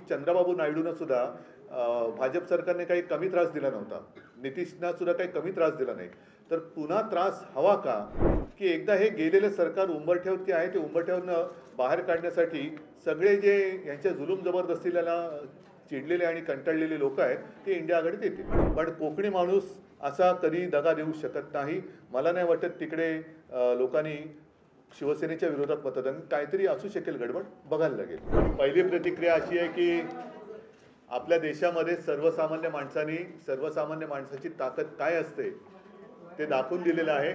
चंद्रबाबू नायडूंना सुद्धा भाजप सरकारने काही कमी त्रास दिला नव्हता, नितीशना सुद्धा काही कमी त्रास दिला नाही, तर पुन्हा त्रास हवा का? की एकदा हे गेलेलं सरकार उंबरठ्यावरती आहे ते उंबरठ्यावरनं बाहेर काढण्यासाठी सगळे जे यांच्या जुलूम जबरदस्तीला चिडलेले आणि कंटाळलेले लोक आहेत ते इंडिया आघाडीत येतील. पण कोकणी माणूस असा कधी दगा देऊ शकत नाही. मला नाही वाटत तिकडे लोकांनी शिवसेनेच्या विरोधात मतदान, काहीतरी असू शकेल गडबड, बघायला लागेल. पहिली प्रतिक्रिया अशी आहे की आपल्या देशामध्ये सर्वसामान्य माणसाची ताकद काय असते ते दाखवून दिलेलं आहे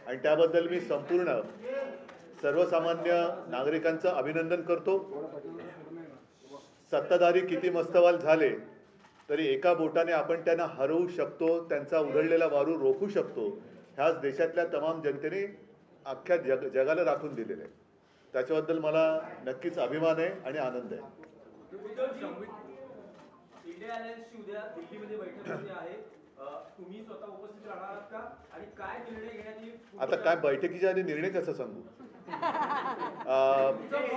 आणि त्याबद्दल मी संपूर्ण सर्वसामान्य नागरिकांचं अभिनंदन करतो. सत्ताधारी किती मस्तवाल झाले तरी एका बोटाने आपण त्यांना हरवू शकतो, त्यांचा उधळलेला वारू रोखू शकतो. ह्याच देशातल्या तमाम जनतेने अख्ख्या जगाला दाखवून दिलेलं आहे. त्याच्याबद्दल मला नक्कीच अभिमान आहे आणि आनंद आहे. इंडिया अलायन्सची उद्या दिल्लीमध्ये बैठक होते आहे, तुम्ही स्वतः उपस्थित राहणार आहात का आणि काय निर्णय घेण्यात येईल? आता काय बैठकीच्या आधी निर्णय कसा सांगू?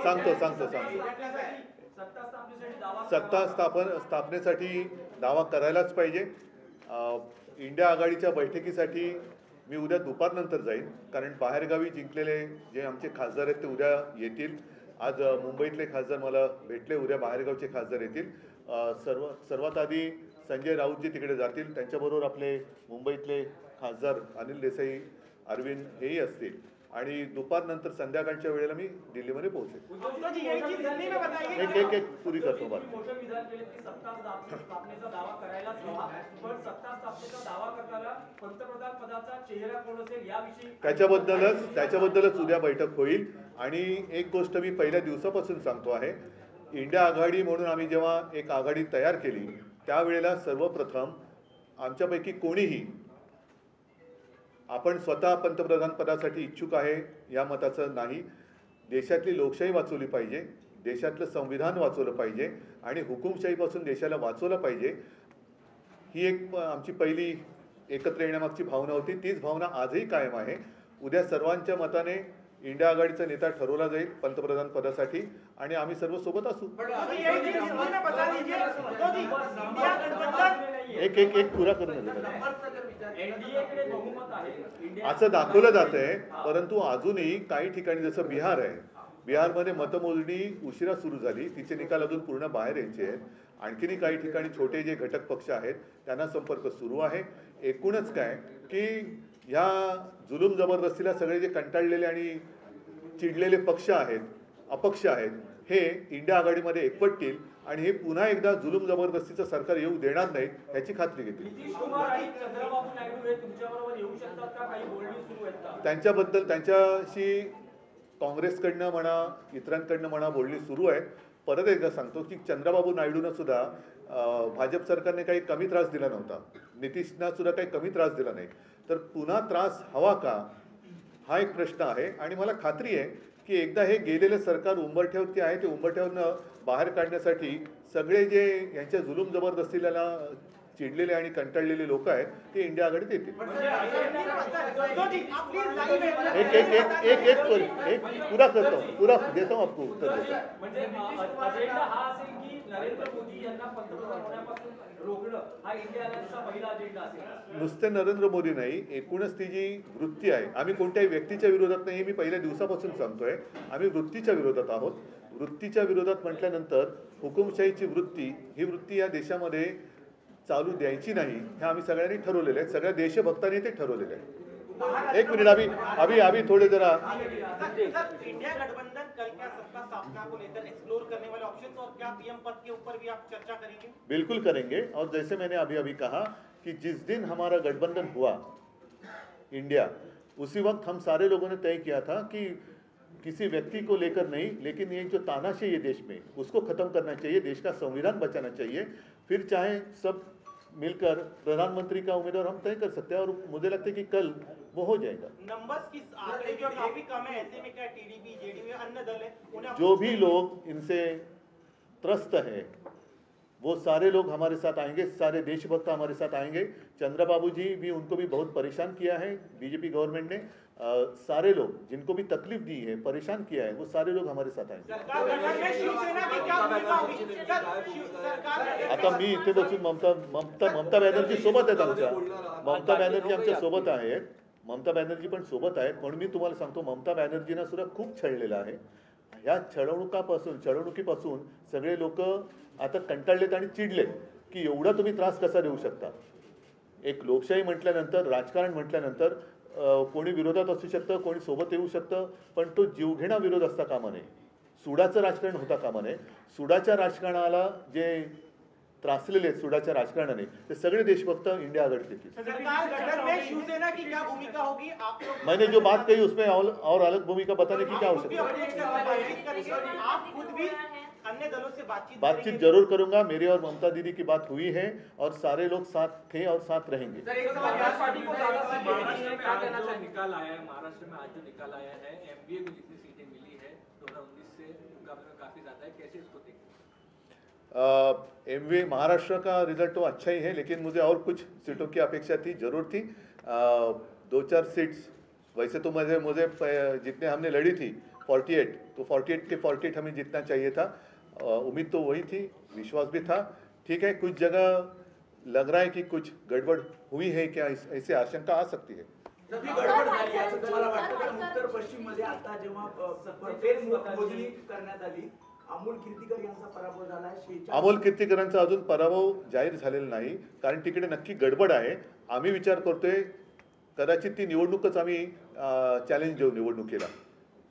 सांगतो सत्ता स्थापनेसाठी दावा करायलाच पाहिजे. इंडिया आघाडीच्या बैठकीसाठी मी उद्या दुपारनंतर जाईन, कारण बाहेरगावी जिंकलेले जे आमचे खासदार आहेत ते उद्या येतील. आज मुंबईतले खासदार मला भेटले, उद्या बाहेरगावचे खासदार येतील. सर्वात आधी संजय राऊतजी तिकडे जातील, त्यांच्याबरोबर आपले मुंबईतले खासदार अनिल देसाई, अरविंद हेही असतील आणि दुपारनंतर संध्याकाळच्या वेळेला मी दिल्लीमध्ये पोहोचेन. एक पुरी करतो बात. त्याच्याबद्दलच उद्या बैठक होईल. आणि एक गोष्ट मी पहिल्या दिवसापासून सांगतो आहे, इंडिया आघाडी म्हणून आम्ही जेव्हा एक आघाडी तयार केली त्यावेळेला सर्वप्रथम आमच्यापैकी कोणीही आपण स्वतः पंतप्रधान पदासाठी इच्छुक आहे या मताचं नाही. देशातली लोकशाही वाचवली पाहिजे, देशातलं संविधान वाचवलं पाहिजे आणि हुकुमशाहीपासून देशाला वाचवलं पाहिजे. ही एक आमची पहिली एकत्र येण्यामागची भावना होती. तीच भावना आजही कायम आहे. उद्या सर्वांच्या मताने इंडिया आघाडीचा नेता ठरवला जाईल पंतप्रधान पदासाठी आणि आम्ही सर्व सोबत असू. एक पुरा करून असं दाखवलं जात आहे, परंतु अजूनही काही ठिकाणी जसं बिहार आहे, बिहारमध्ये मतमोजणी उशिरा सुरू झाली, तिचे निकाल अजून पूर्ण बाहेर यायचे आहेत. आणखीनही काही ठिकाणी छोटे जे घटक पक्ष आहेत त्यांना संपर्क सुरू आहे. एकूणच काय की ह्या जुलूम जबरदस्तीला सगळे जे कंटाळलेले आणि चिडलेले पक्ष आहेत, अपक्ष आहेत, हे इंडिया आघाडीमध्ये एकवटतील आणि हे पुन्हा एकदा जुलूम जबरदस्तीचं सरकार येऊ देणार नाहीत ह्याची खात्री घेतील. त्यांच्याबद्दल त्यांच्याशी काँग्रेसकडनं म्हणा इतरांकडनं म्हणा बोलणी सुरू आहेत. परत एकदा सांगतो की चंद्रबाबू नायडूंना सुद्धा भाजप सरकारने काही कमी त्रास दिला नव्हता, नितीशना सुद्धा काही कमी त्रास दिला नाही, तर पुन्हा त्रास हवा का हा एक प्रश्न आहे. आणि मला खात्री आहे की एकदा हे गेलेलं सरकार उंबरठ्यावरती आहे ते उंबरठ्यावरनं बाहेर काढण्यासाठी सगळे जे यांच्या जुलूम जबरदस्तीला चिडलेले आणि कंटाळलेले लोक आहेत ते इंडिया आघाडीत येतील. एक पुरा करतो, पुरा देतो आपको उत्तर देतो. नुसते नरेंद्र मोदी नाही, एकूणच ती जी वृत्ती आहे, आम्ही कोणत्याही व्यक्तीच्या विरोधात नाही, मी पहिल्या दिवसापासून सांगतोय, आम्ही वृत्तीच्या विरोधात आहोत. वृत्तीच्या विरोधात म्हटल्यानंतर हुकुमशाहीची वृत्ती, ही वृत्ती या देशामध्ये चालू द्यायची नाही हे आम्ही सगळ्यांनी ठरवलेलं आहे, सगळ्या देशभक्तांनी ते ठरवलेलं आहे. एक मिनिट, अभी थोड़े जरा इंडिया गठबंधन कल क्या सत्ता स्थापना को लेकर एक्सप्लोर करने वाले ऑप्शंस और क्या पीएम पद के ऊपर भी आप चर्चा करेंगे? बिल्कुल करेंगे. और जैसे मैंने अभी कहा कि जिस दिन हमारा गठबंधन हुआ इंडिया, उसी वक्त हम सारे लोगों ने तय किया था कि किसी व्यक्ति को लेकर नहीं, लेकिन ये जो तानाशाही है देश में उसको खत्म करना चाहिए, देश का संविधान बचाना चाहिए. फिर चाहे सब मिलकर प्रधानमंत्री का उम्मीदवार हम तय कर सकते हैं और मुझे लगता है कि कल वो हो जाएगा. नंबर्स की आंकड़े जो काफी कम है, ऐसे में क्या टीडीपी जेडीयू अन्य दल है, जो भी लोग इनसे त्रस्त है वो सारे लोग हमारे साथ आएंगे, सारे देशभक्त हमारे साथ आएंगे. चंद्रबाबू जी भी, उनको भी बहुत परेशान किया है बीजेपी गवर्नमेंट ने, सारे लोग जिनको भी तकलीफ दी है, परेशान किया है, वो सारे लोग हमारे साथ आएंगे. सरकार गठन में शिवसेना की क्या भूमिका होगी? सर, सरकार आता मी इथे बसून ममता बॅनर्जी सोबत आहेत आमच्या. ममता बॅनर्जी आमच्या सोबत आहेत. ममता बॅनर्जी पण सोबत आहेत. म्हणून मी तुम्हाला सांगतो, ममता बॅनर्जींना सुद्धा खूप छळलेलं आहे. ह्या छळवणुकीपासून सगळे लोक आता कंटाळलेत आणि चिडलेत की एवढा तुम्ही त्रास कसा देऊ शकता. एक लोकशाही म्हटल्यानंतर, राजकारण म्हटल्यानंतर कोणी विरोधात असू शकतं, कोणी सोबत येऊ शकतं, पण तो जीवघेणा विरोध असता कामा नये. सुडाचं राजकारण होता कामा नये. सुडाच्या राजकारणाला जे त्रासलेले आहेत सुडाच्या राजकारणाने, ते सगळे देशभक्त इंडिया आघाडीत येतील. सरकार गठन में शिवसेना की क्या भूमिका होगी? आप लोग मैंने जो बात कही उसमें और अलग भूमिका बताने की क्या आप खुद भी आवश्यकता है? अपने स्तर पर बातचीत करेंगे, आप खुद भी अन्य दलों से बातचीत बातचीत करेंगे? जरूर करूंगा. मेरी और ममता दीदी की बात हुई है और सारे लोग साथ थे और साथ रहेंगे. सर, एक सवाल यहाँ पार्टी को ज्यादा सीटें मिली महाराष्ट्र हैं, में क्या आज कहना जो चाहेंगे? निकाल आया है, महाराष्ट्र में आज जो निकाल आया है, एमबीए को जितनी सीटें मिली है 2019 से मुकाबले में काफी ज्यादा है, कैसे इसको देखते हैं? एमवी महाराष्ट्र का रिजल्ट तो अच्छा ही है, लेकिन मुझे और कुछ सीटों की अपेक्षा थी, जरूर थी. 2-4 सीट्स वैसे तो मुझे जितने हमने लड़ी थी 48, तो 48 के 48 हमें जीतना चाहिए था. उम्मीद तो वही थी, विश्वास भी था. ठीक है, कुछ जगह लग रहा है कि कुछ गड़बड़ हुई है क्या, ऐसी आशंका आ सकती है. ती गडबड झाली असं तुम्हाला वाटतं? कारण उत्तर पश्चिम मध्ये आता जेव्हा मोजणी करण्यात आली, अमोल कीर्तीकर यांचा पराभव झाला. अमोल कीर्तीकरांचा अजून पराभव जाहीर झालेला नाही, कारण तिकडे नक्की गडबड आहे. आम्ही विचार करतोय कदाचित ती निवडणूकच आम्ही चॅलेंज देऊ निवडणुकीला,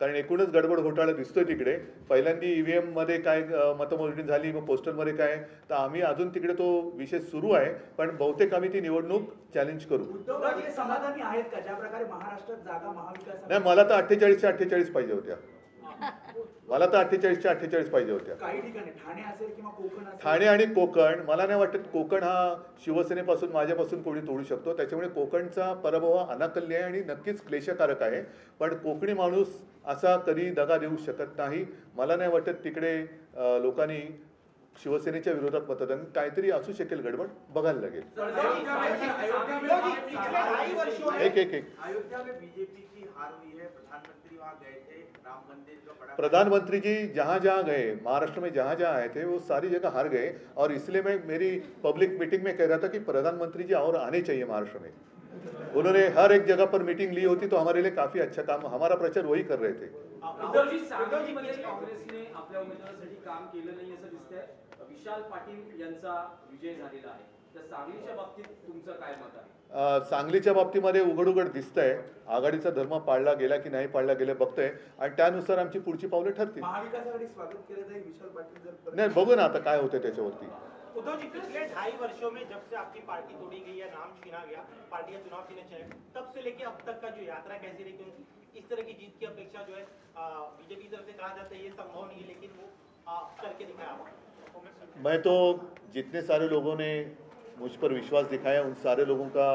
कारण एकूणच गडबड घोटाळा दिसतोय तिकडे. पहिल्यांदा ईव्हीएम मध्ये काय मतमोजणी झाली, मग पोस्टरमध्ये काय, तर आम्ही अजून तिकडे तो विषय सुरू आहे, पण बहुतेक आम्ही ती निवडणूक चॅलेंज करू. उद्धव ठाकरे समाधानी आहेत का ज्या प्रकारे महाराष्ट्रात जागा महाविकास नाही, मला तर 48च्या 48 पाहिजे होत्या. मला तर 48च्या 48 पाहिजे होत्या. काही ठिकाणी ठाणे असेल किंवा कोकण असेल, ठाणे आणि कोकण, मला नाही वाटत कोकण हा शिवसेनेपासून माझ्यापासून कोणी तोडू शकतो. त्याच्यामुळे कोकणचा पराभव हा अनाकल्य आहे आणि नक्कीच क्लेशकारक आहे. पण कोकणी माणूस असा कधी दगा देऊ शकत नाही. मला नाही वाटत तिकडे लोकांनी शिवसेनेच्या विरोधात मतदान, काहीतरी असू शकेल गडबड, बघायला लागेल. एक अयोध्या में बीजेपी की हार हुई है, प्रधानमंत्री वहां गए थे, राम मंदिर का बड़ा प्रधानमंत्री जी जहाँ जहाँ गए, महाराष्ट्र में जहाँ जहाँ आए थे, वो सारी जगह हार गए. और इसलिए मैं मेरी पब्लिक मीटिंग में कह रहा था कि प्रधानमंत्री जी और आने चाहिए महाराष्ट्र में. उन्होंने हर एक जगह पर मीटिंग ली होती, तो हमारे लिए काफी अच्छा काम, हमारा प्रचार वही कर रहे थे. उद्धवजी, सांगलीमध्ये काँग्रेसने आपल्या उमेदवारासाठी काम केलं नाही असं दिसतंय. विशाल पाटील यांचा विजय झालेला आहे, तर सांगलीच्या बाबतीत तुमचं काय मत आहे? सांगलीच्या बाबतीमध्ये उघड दिसतंय. आघाडीचा धर्म पाळला गेला की नाही पाळला गेला बघतोय, आणि त्यानुसार आमची पुढची पावले ठरतील. महाविकास आघाडी स्वागत केलं जाईल विशाल पाटील जर नाही, बघू ना आता काय होतंय त्याच्यावरती. उद्धव जी, पिछले 2.5 वर्षों में जब से आपकी पार्टी तोड़ी गई या नाम छीना गया, पार्टी का चुनाव चिन्ह चले, तब से लेके अब तक का जो यात्रा कैसी रही? क्योंकि इस तरह की जीत की अपेक्षा जो है बीजेपी की तरफ से कहा जाता है ये संभव नहीं है, लेकिन वो करके दिखाया. मैं तो जितने सारे लोगों ने मुझ पर विश्वास दिखाया, उन सारे लोगों का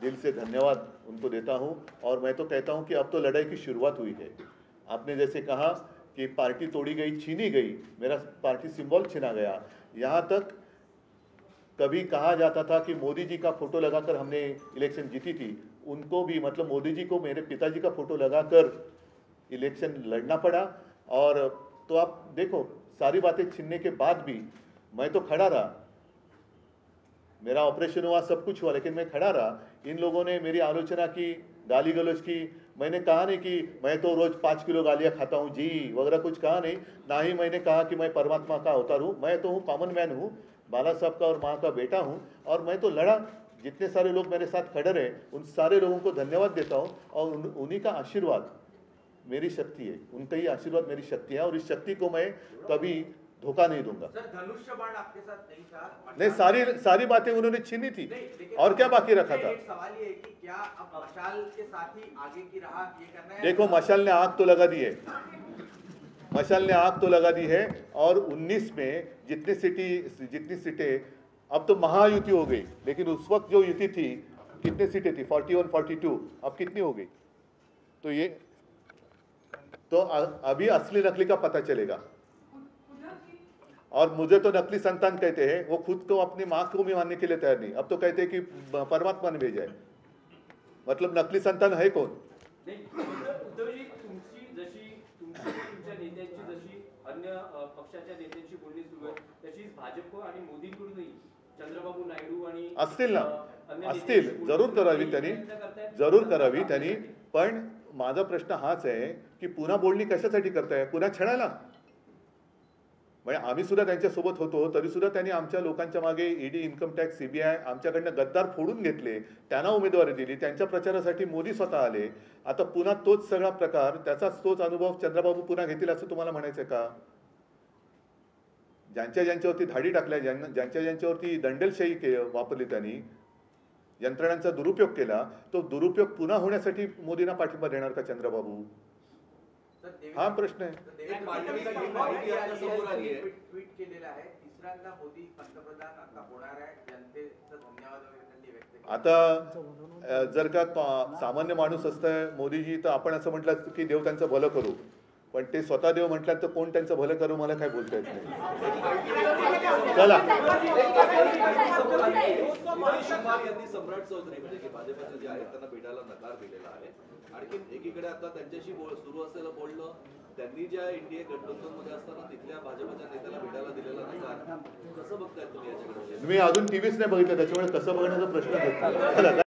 दिल से धन्यवाद उनको देता हूं. और मैं तो कहता हूं कि अब तो लड़ाई की शुरुआत हुई है. आपने जैसे कहा कि पार्टी तोड़ी गई, छीनी गई, मेरा पार्टी सिंबल छीना गया. यहाँ तक कभी कहा जाता था कि मोदी जी का फोटो लगाकर हमने इलेक्शन जीती थी. उनको भी, मतलब मोदी जी को मेरे पिताजी का फोटो लगाकर इलेक्शन लड़ना पड़ा. और तो आप देखो, सारी बातें छीनने के बाद भी मैं तो खड़ा रहा. मेरा ऑपरेशन हुआ, सब कुछ हुआ, लेकिन मैं खड़ा रहा. इन लोगों ने मेरी आलोचना की, गाली गलौज की. मैंने कहा नहीं कि मैं तो रोज 5 किलो गालियाँ खाता हूँ जी वगैरह, कुछ कहा नहीं. ना ही मैंने कहा कि मैं परमात्मा का अवतार हूँ. मैं तो हूँ कॉमन मैन हूँ, बाला साहब का और माँ का बेटा हूँ. और मैं तो लड़ा. जितने सारे लोग मेरे साथ खड़े रहे, उन सारे लोगों को धन्यवाद देता हूँ. और उन्हीं का आशीर्वाद मेरी शक्ति है, उनका ही आशीर्वाद मेरी शक्ति है, और इस शक्ति को मैं कभी धोखा नहीं दूंगा. सर, धनुष्य बाण आपके साथ नहीं था? नहीं, सारी बातें उन्होंने छीनी थी, और क्या बाकी रखा था? एक सवाल ये है कि क्या अब मशाल के साथ ही आगे की राह ये करना है? देखो, मशाल ने आग तो लगा दी है, मशाल ने आग तो लगा दी है. और 19 में जितनी सीटें, अब तो महायुति हो गई, लेकिन उस वक्त जो युति थी, कितनी सीटें थी? 41, 42. अब कितनी हो गई? तो ये तो अभी असली नकली का पता चलेगा. और मुझे तो नकली संतान कहते हैं. वो खुद को अपनी माँ को भी मानने के लिए तैयार नहीं. अब तो कहते हैं कि परमात्मा ने भेजा है. मतलब नकली संतान है कौन? नाही उद्धवजी, तुमच्या नेत्यांची जशी अन्य पक्षाच्या नेत्यांची बोलणी सुरू आहे तशीच भाजप आणि मोदींकडूनही चंद्रबाबू नायडू आणि असतील ना, अन्य असतील, नेत्यांची जरूर बोलणी करावी त्यांनी, करतायत. जरूर करावी त्यांनी. पण माझा प्रश्न हाच आहे की पुन्हा बोलणी कशासाठी करताय? पुन्हा छेडायला? म्हणजे आम्ही सुद्धा त्यांच्यासोबत होतो तरी सुद्धा त्यांनी आमच्या लोकांच्या मागे ईडी, इन्कम टॅक्स, सीबीआय आमच्याकडनं गद्दार फोडून घेतले, त्यांना उमेदवारी दिली, त्यांच्या प्रचारासाठी मोदी स्वतः आले. आता पुन्हा तोच सगळा प्रकार, त्याचाच तोच अनुभव चंद्रबाबू पुन्हा घेतील असं तुम्हाला म्हणायचं का? ज्यांच्यावरती धाडी टाकल्या, ज्यांच्यावरती दंडेलशाही वापरली, त्यांनी यंत्रणांचा दुरुपयोग केला, तो दुरुपयोग पुन्हा होण्यासाठी मोदींना पाठिंबा देणार का चंद्रबाबू? हा प्रश्न आहे. ट्विट केलेलं आहे, तिसऱ्यांदा मोदी पंतप्रधान आता होणार आहे, जनतेचा धन्यवाद वगैरे त्यांनी व्यक्त केला. आता जर का सामान्य माणूस असतं मोदीजी, तर आपण असं म्हटलं की देव त्यांचं भलं करू, पण ते स्वतः देव म्हटल्यात तर कोण त्यांचं भलं करू मला काय बोलता येत नाही. चला, यांनी सम्राट चौधरी म्हणजे की भाजपचे जे आहेत त्यांना भेटायला नकार दिलेला आहे. आणखी एकीकडे आता त्यांच्याशी सुरू असलेलं बोलणं, त्यांनी ज्या इंडिया गठबंधनमध्ये असताना तिथल्या भाजपच्या नेत्याला भेटायला दिलेला नकार, कसं बघताय तुम्ही याच्याकडे? मी अजून टीव्हीच नाही बघितलं, त्याच्यामुळे कसं बघण्याचा प्रश्न येतो.